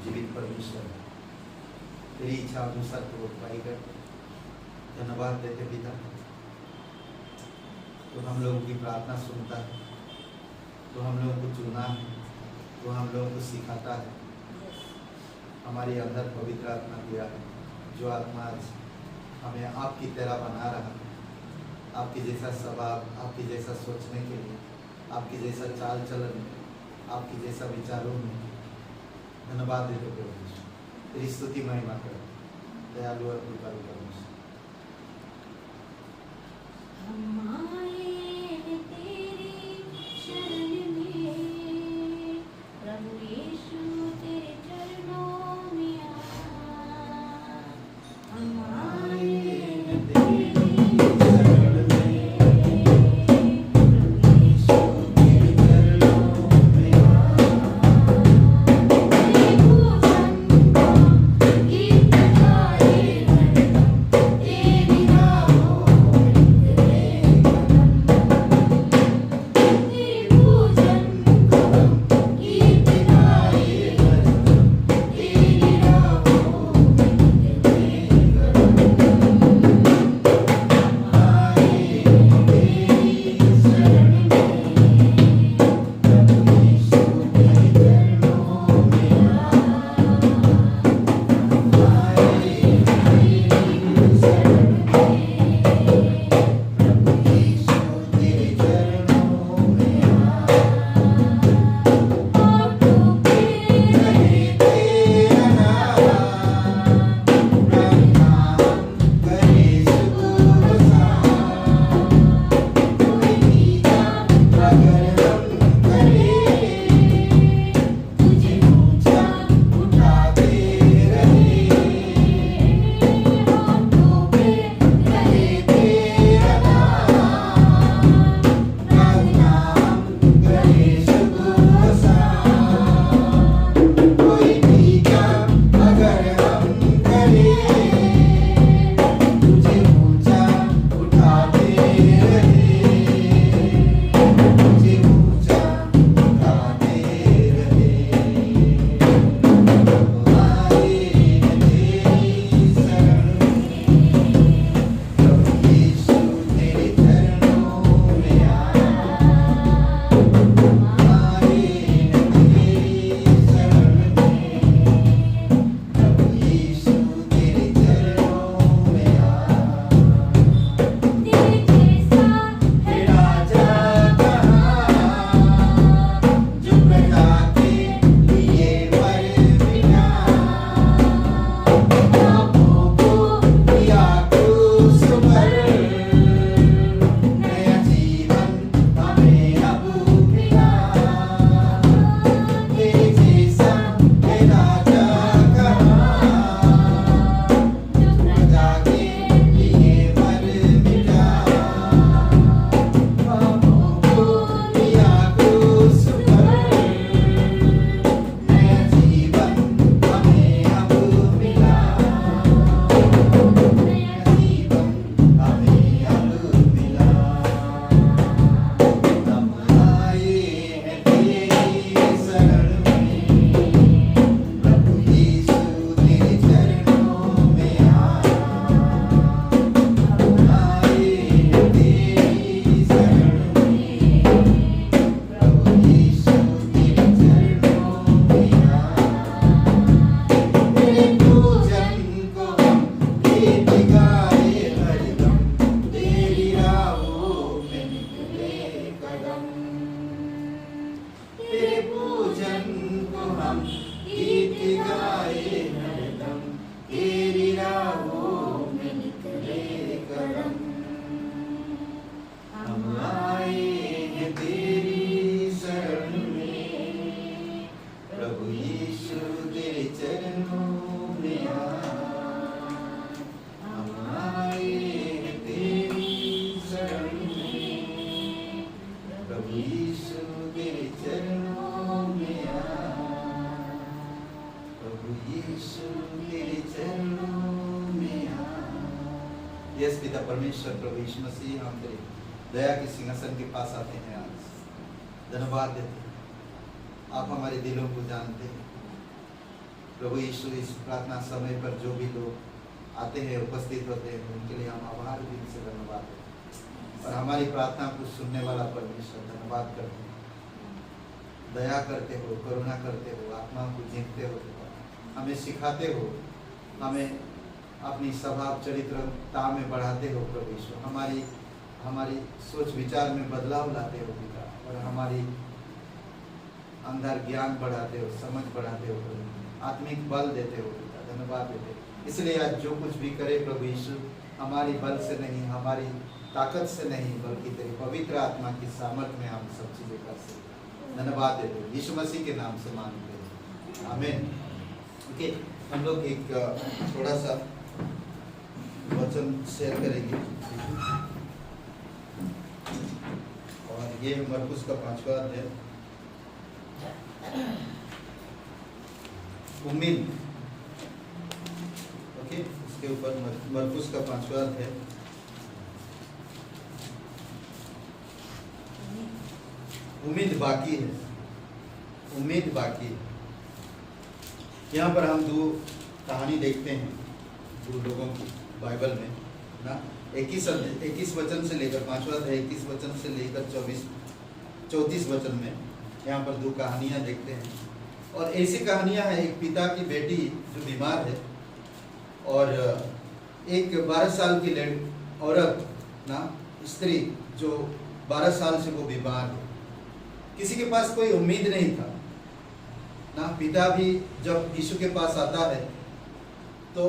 जीवित परमेश्वर तेरी इच्छा अनुसार तो पाई गए। धन्यवाद देते पिता, तो हम लोगों की प्रार्थना सुनता है, तो हम लोगों को चुना है, तो हम लोगों को सिखाता है। हमारे अंदर पवित्र आत्मा दिया है, जो आत्मा आज हमें आपकी तरह बना रहा है, आपकी जैसा स्वभाव, आपकी जैसा सोचने के लिए, आपकी जैसा चाल चलन, आपकी जैसा विचारों में। धन्यवाद देते परमेश्वर, तेरी स्तुति महिमा कर, दयालु और कृपालु परमेश्वर। यस पिता परमेश्वर प्रभु यीशु मसीह, हम तेरे दया के सिंहासन के पास आते हैं। आज धन्यवाद देते हैं, आप हमारे दिलों को जानते हैं, प्रभु यीशु इस प्रार्थना समय पर जो भी लोग आते हैं, उपस्थित होते हैं, उनके लिए हम आभार दिल से धन्यवाद देते और हमारी प्रार्थना को सुनने वाला परमेश्वर धन्यवाद करते हैं। दया करते हो, करुणा करते हो, आत्मा को जीतते हो, हमें सिखाते हो, हमें अपनी स्वभाव चरित्रता में बढ़ाते हो प्रभु यीशु, हमारी सोच विचार में बदलाव लाते हो पिता, और हमारी अंदर ज्ञान बढ़ाते हो, समझ बढ़ाते हो प्रभु, आत्मिक बल देते हो पिता, धन्यवाद देते हो। इसलिए आज जो कुछ भी करे प्रभु यीशु, हमारी बल से नहीं, हमारी ताकत से नहीं, बल्कि तेरी पवित्र आत्मा की सामर्थ्य में हम सब चीजें कर सकते। धन्यवाद देते हो, यीशु मसीह के नाम से मांगते हैं, आमीन। ओके, हम लोग एक थोड़ा सा वचन शेयर करेंगे, और ये मरकुस का 5वां अध्याय, उम्मीद। ओके, इसके ऊपर मरकुस का 5वां अध्याय, उम्मीद बाकी है, उम्मीद बाकी है। यहाँ पर हम दो कहानी देखते हैं दो लोगों की बाइबल में ना, 21 वचन से लेकर 5वां अध्याय 21 वचन से लेकर 34 वचन में यहाँ पर दो कहानियाँ देखते हैं। और ऐसी कहानियाँ हैं, एक पिता की बेटी जो बीमार है, और एक 12 साल की औरत ना, स्त्री जो 12 साल से वो बीमार है। किसी के पास कोई उम्मीद नहीं था ना। पिता भी जब यीशु के पास आता है, तो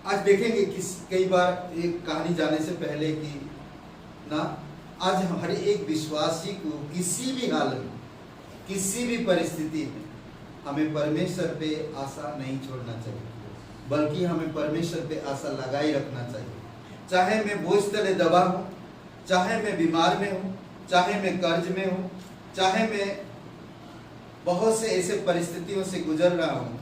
आज देखेंगे कई बार एक कहानी जाने से पहले कि ना, आज हर एक विश्वासी को किसी भी हाल में, किसी भी परिस्थिति में हमें परमेश्वर पे आशा नहीं छोड़ना चाहिए, बल्कि हमें परमेश्वर पे आशा लगाए रखना चाहिए। चाहे मैं बोझ तले दबा हूँ, चाहे मैं बीमार में हूँ, चाहे मैं कर्ज में हूँ, चाहे मैं बहुत से ऐसे परिस्थितियों से गुजर रहा हूँ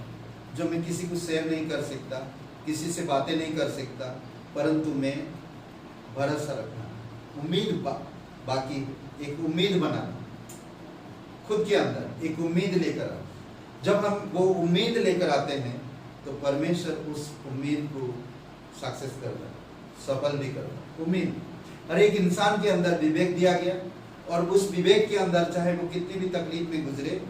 जो मैं किसी को शेयर नहीं कर सकता, किसी से बातें नहीं कर सकता, परंतु मैं भरोसा रखना, उम्मीद बाकी, एक उम्मीद बनाना, खुद के अंदर एक उम्मीद लेकर आना। जब हम वो उम्मीद लेकर आते हैं तो परमेश्वर उस उम्मीद को सक्सेस करता है, सफल भी करता है। उम्मीद, हर एक इंसान के अंदर विवेक दिया गया, और उस विवेक के अंदर चाहे वो कितनी भी तकलीफ में गुजरे,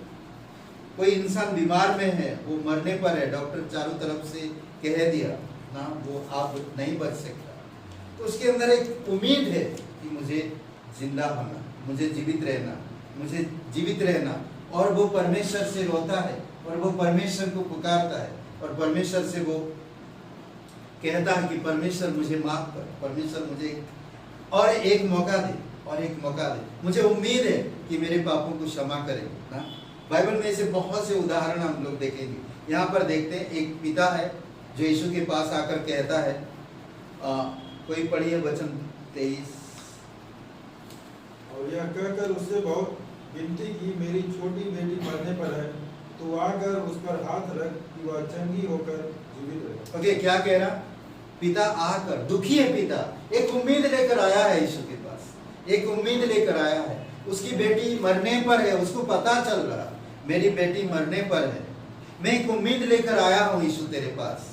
कोई इंसान बीमार में है, वो मरने पर है, डॉक्टर चारों तरफ से कह दिया ना वो आप नहीं बच सकता, तो उसके अंदर एक उम्मीद है कि मुझे जिंदा होना, मुझे जीवित रहना, मुझे जीवित रहना। और वो परमेश्वर से रोता है, और वो परमेश्वर को पुकारता है, और परमेश्वर से वो कहता है कि परमेश्वर मुझे माफ कर, परमेश्वर मुझे और एक मौका दे, और एक मौका दे, मुझे उम्मीद है कि मेरे पापों को क्षमा करे ना। बाइबल में ऐसे बहुत से उदाहरण हम लोग देखेंगे। यहाँ पर देखते हैं, एक पिता है जो यीशु के पास आकर कहता है, कोई पढ़िए वचन 23। और यह कहकर उससे बहुत विनती की, मेरी छोटी बेटी मरने पर है, तो आकर उस पर हाथ रख कि वह चंगी होकर जीवित रहे। ओके, क्या कह रहा? पिता आकर, दुखी है पिता, एक उम्मीद लेकर आया है यीशु के पास, एक उम्मीद लेकर आया है। उसकी बेटी मरने पर है, उसको पता चल रहा मेरी बेटी मरने पर है, मैं एक उम्मीद लेकर आया हूँ यीशु तेरे पास,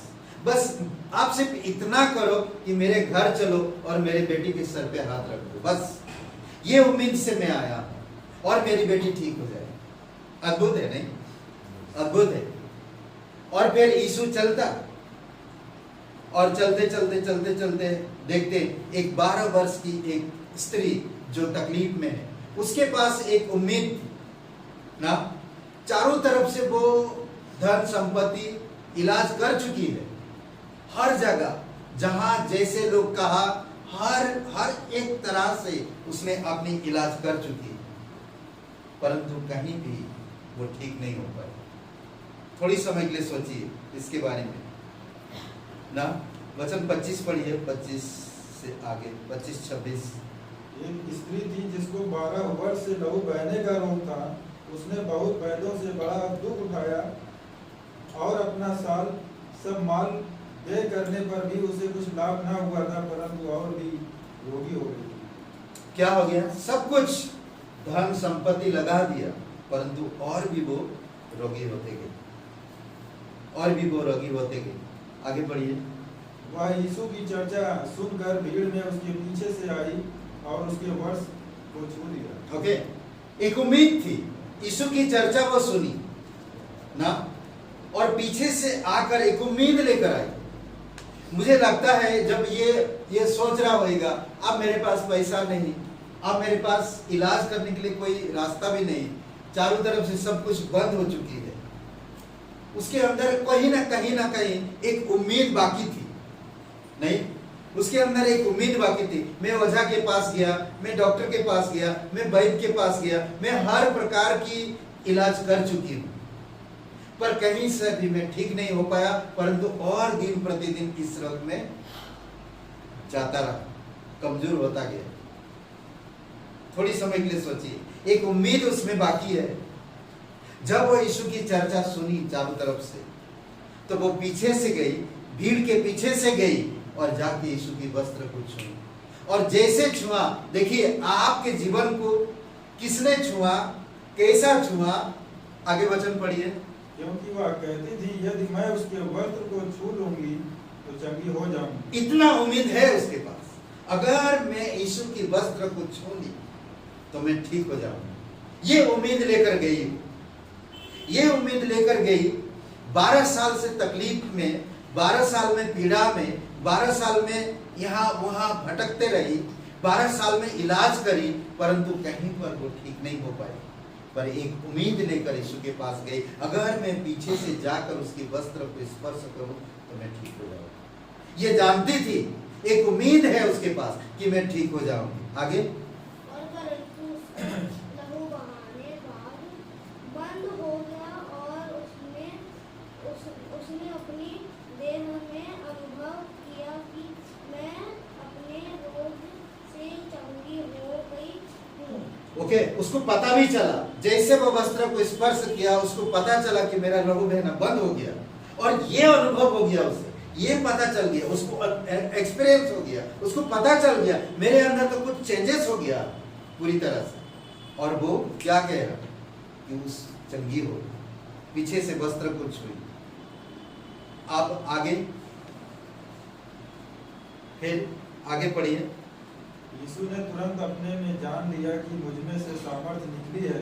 बस आप सिर्फ इतना करो कि मेरे घर चलो और मेरे बेटी के सर पे हाथ रख दो, बस ये उम्मीद से मैं आया हूँ, और मेरी बेटी ठीक हो जाए। अद्भुत है नहीं? अद्भुत है। और फिर यीशु चलता, और चलते चलते चलते चलते देखते एक 12 वर्ष की एक स्त्री जो तकलीफ में है, उसके पास एक उम्मीद थी ना। चारों तरफ से वो धन संपत्ति इलाज कर चुकी है, हर जगह जहां जैसे लोग कहा, हर एक तरह से उसने अपनी इलाज कर चुकी है, परंतु कहीं भी वो ठीक नहीं हो पाई। थोड़ी समय के लिए सोचिए इसके बारे में ना। वचन 25 पढ़िए, 25 से आगे, 25-26। एक स्त्री थी जिसको 12 वर्ष से लहू बहने का रोग था। उसने बहुत वैद्यों से बड़ा दुख उठाया, और अपना सब माल व्यय करने पर भी उसे कुछ लाभ ना हुआ था, परंतु और भी रोगी हो गई। क्या हो गया? सब कुछ धन संपत्ति लगा दिया, परंतु और भी वो रोगी होते गए, और भी वो रोगी होते गए। आगे बढ़िए। वह यीशु की चर्चा सुनकर भीड़ में उसके पीछे से आई और उसके वस्त्र को छू लिया। ओके, एक उम्मीद थी, यीशु की चर्चा वो सुनी ना, और पीछे से आकर एक उम्मीद लेकर आई। मुझे लगता है जब ये सोच रहा होगा, अब मेरे पास पैसा नहीं, अब मेरे पास इलाज करने के लिए कोई रास्ता भी नहीं, चारों तरफ से सब कुछ बंद हो चुकी है, उसके अंदर कहीं ना कहीं एक उम्मीद बाकी थी। नहीं, उसके अंदर एक उम्मीद बाकी थी। मैं ओझा के पास गया, मैं डॉक्टर के पास गया, मैं वैद्य के पास गया, मैं हर प्रकार की इलाज कर चुकी हूँ, पर कहीं से भी मैं ठीक नहीं हो पाया, परंतु और दिन प्रतिदिन इस रोग में जाता रहा, कमजोर होता गया। थोड़ी समय के लिए सोचिए, एक उम्मीद उसमें बाकी है। जब वो यीशु की चर्चा सुनी चारों तरफ से, तो वो पीछे से गई, भीड़ के पीछे से गई और जाके यीशु की वस्त्र को छुई, और जैसे छुआ, देखिए आपके जीवन को किसने छुआ, कैसा छुआ, आगे वचन पढ़िए। क्योंकि वह कहती थी, यदि मैं उसके वस्त्र को छू लूंगी तो चंगी हो जाऊंगी। इतना उम्मीद है उसके पास, अगर मैं यीशु की वस्त्र को छू ली तो मैं ठीक हो जाऊंगी। ये उम्मीद लेकर गई, ये उम्मीद लेकर गई। 12 साल से तकलीफ में, 12 साल में पीड़ा में, 12 साल में यहाँ वहां भटकते रही, 12 साल में इलाज करी, परंतु कहीं पर वो ठीक नहीं हो पाई। पर एक उम्मीद लेकर यीशु के पास गई, अगर मैं पीछे से जाकर उसके वस्त्र को स्पर्श करूं तो मैं ठीक हो जाऊंगी। ये जानती थी, एक उम्मीद है उसके पास कि मैं ठीक हो जाऊंगी। आगे, लहू बहाने बाद बंद हो गया और उसने अपनी देह में अनुभव किया कि मैं अपने रोग से चंगी हो गई हूँ। ओके, उसको पता भी चला, जैसे वो वस्त्र को स्पर्श किया उसको पता चला कि मेरा लहू बहना बंद हो गया, और ये अनुभव हो गया उसे, ये पता चल गया उसको, एक्सपीरियंस हो गया, उसको पता चल गया मेरे अंदर तो कुछ चेंजेस हो गया पूरी तरह से। और वो क्या कह रहा कि उस चंगी हो, पीछे से वस्त्र को छुई। अब आगे, फिर आगे पढ़िए। यीशु ने तुरंत अपने में जान लिया कि मुझ में से सामर्थ्य निकली है,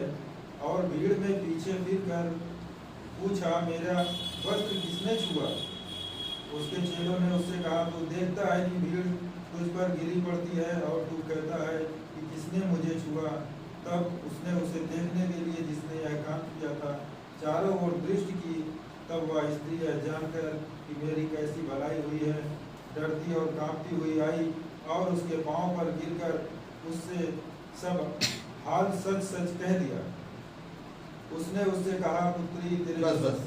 और भीड़ में पीछे फिर कर पूछा, मेरा वस्त्र किसने छुआ? उसके चेलों ने उससे कहा, तू देखता है कि भीड़ तुझ पर गिरी पड़ती है और तू कहता है कि किसने मुझे छुआ? तब उसने उसे देखने के लिए जिसने यह काम किया था चारों ओर दृष्टि की। तब वह स्त्री यह जानकर कि मेरी कैसी भलाई हुई है, डरती और कांपती हुई आई और उसके पांव पर गिरकर उससे सब हाल सच सच कह दिया। उसने उससे कहा, पुत्री तेरे बस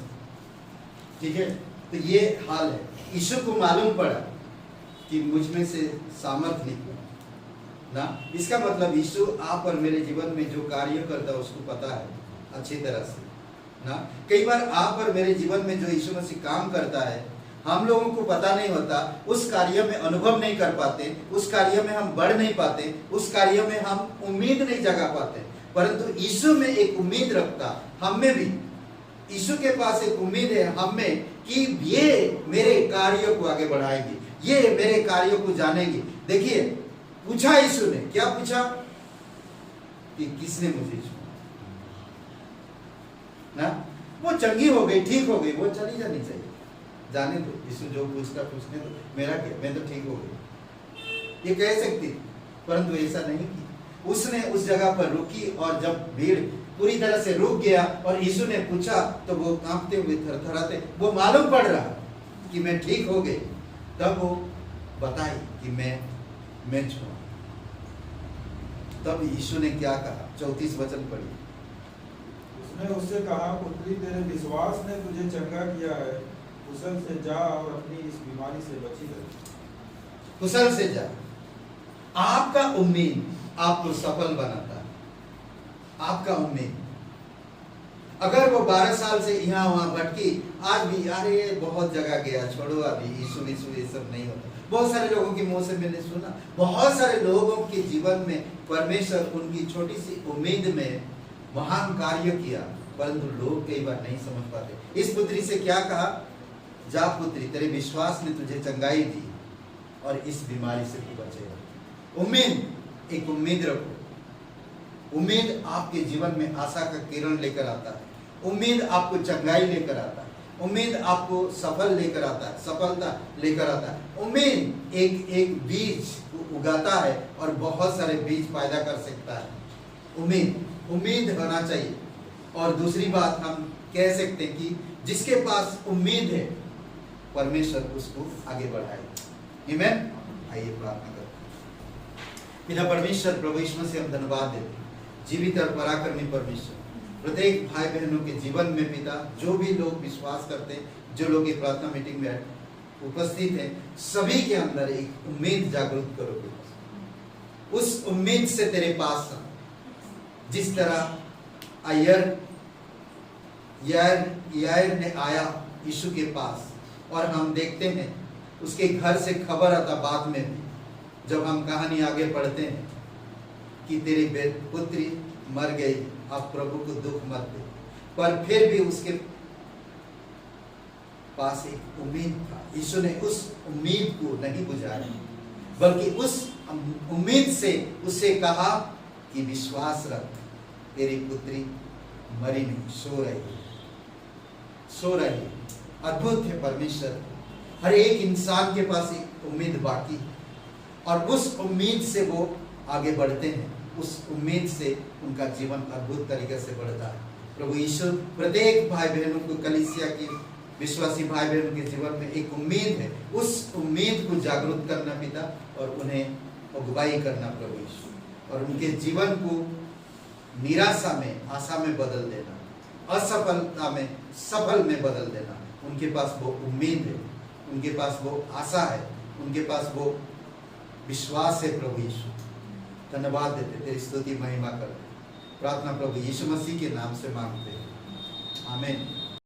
ठीक है। तो ये हाल है, यीशु को मालूम पड़ा कि मुझ में से सामर्थ निकला ना। इसका मतलब यीशु आप और मेरे जीवन में जो कार्य करता है उसको पता है अच्छी तरह से ना। कई बार आप और मेरे जीवन में जो यीशु मसीह काम करता है, हम लोगों को पता नहीं होता, उस कार्य में अनुभव नहीं कर पाते, उस कार्य में हम बढ़ नहीं पाते, उस कार्य में हम उम्मीद नहीं जगा पाते, परंतु यीशु में एक उम्मीद रखता, हम में भी यीशु के पास एक उम्मीद है हम में कि ये मेरे कार्यों को आगे बढ़ाएंगे, ये मेरे कार्यों को जानेंगे। देखिए, पूछा यीशु ने, क्या पूछा कि किसने मुझे छुआ ना। वो चंगी हो गई, ठीक हो गई, वो चली जानी चाहिए, जाने दो, यीशु जो पूछता पूछने दो, मेरा क्या, मैं तो ठीक हो गई, ये कह सकती, परंतु ऐसा नहीं की। उसने उस जगह पर रुकी, और जब भीड़ पूरी तरह से रुक गया और यीशु ने पूछा तो वो कांपते हुए, थरथराते, वो मालूम पड़ रहा कि मैं ठीक हो गई, तब वो बताई कि मैं छुआ। तब यीशु ने क्या कहा, 34 वचन पढ़िए। उसने उससे कहा, पुत्री तेरे विश्वास ने तुझे चंगा किया है, कुशल से जा और अपनी इस बीमारी से बची रह। कुशल से जा। आपका उम्मीद आपको सफल बनाता है, आपका उम्मीद। अगर वो 12 साल से यहाँ वहां भटकी, आज भी अरे बहुत जगह गया, छोड़ो अभी, यीशु ये सब नहीं होता। बहुत सारे लोगों के मुंह से मैंने सुना, बहुत सारे लोगों के जीवन में परमेश्वर उनकी छोटी सी उम्मीद में महान कार्य किया, परंतु लोग कई बार नहीं समझ पाते। इस पुत्री से क्या कहा जा पुत्री, तेरे विश्वास ने तुझे चंगाई दी और इस बीमारी से तू बचेगा। उम्मीद, एक उम्मीद रखो। उम्मीद आपके जीवन में आशा का किरण लेकर आता है। उम्मीद आपको चंगाई लेकर आता है। उम्मीद आपको सफल लेकर आता है, सफलता लेकर आता है। उम्मीद एक एक बीज उगाता है और बहुत सारे बीज पैदा कर सकता है। उम्मीद होना चाहिए। और दूसरी बात हम कह सकते हैं कि जिसके पास उम्मीद है परमेश्वर उसको आगे बढ़ाए। आमीन। आइए प्रार्थना करें। पिता परमेश्वर, प्रभु यीशु मसीह हम धन्यवाद देते हैं, जीवित और पराक्रमी परमेश्वर, प्रत्येक भाई बहनों के जीवन में पिता, जो भी लोग विश्वास करते हैं, जो लोग ये प्रार्थना मीटिंग में उपस्थित हैं, सभी के अंदर एक उम्मीद जागृत करो पिता। उस उम्मीद से तेरे पास जिस तरह यायर ने आया यीशु के पास, और हम देखते हैं उसके घर से खबर आता बाद में भी, जब हम कहानी आगे पढ़ते हैं कि तेरी पुत्री मर गई, आप प्रभु को दुख मत दे, पर फिर भी उसके पास एक उम्मीद था। यीशु ने उस उम्मीद को नहीं बुझाया, बल्कि उस उम्मीद से उससे कहा कि विश्वास रख, तेरी पुत्री मरी नहीं, सो रही। अद्भुत है परमेश्वर। हर एक इंसान के पास एक उम्मीद बाकी है, और उस उम्मीद से वो आगे बढ़ते हैं। उस उम्मीद से उनका जीवन अद्भुत तरीके से बढ़ता है। प्रभु यीशु प्रत्येक भाई बहनों को, कलीसिया के विश्वासी भाई बहनों के जीवन में एक उम्मीद है, उस उम्मीद को जागरूक करना पिता, और उन्हें अगुवाई करना प्रभु यीशु, और उनके जीवन को निराशा में आशा में बदल देना, असफलता में सफल में बदल देना। उनके पास वो उम्मीद है, उनके पास वो आशा है, उनके पास वो विश्वास है। प्रभु यीशु धन्यवाद देते, तेरी स्तुति महिमा करते। प्रार्थना प्रभु यीशु मसीह के नाम से मांगते हैं, आमीन।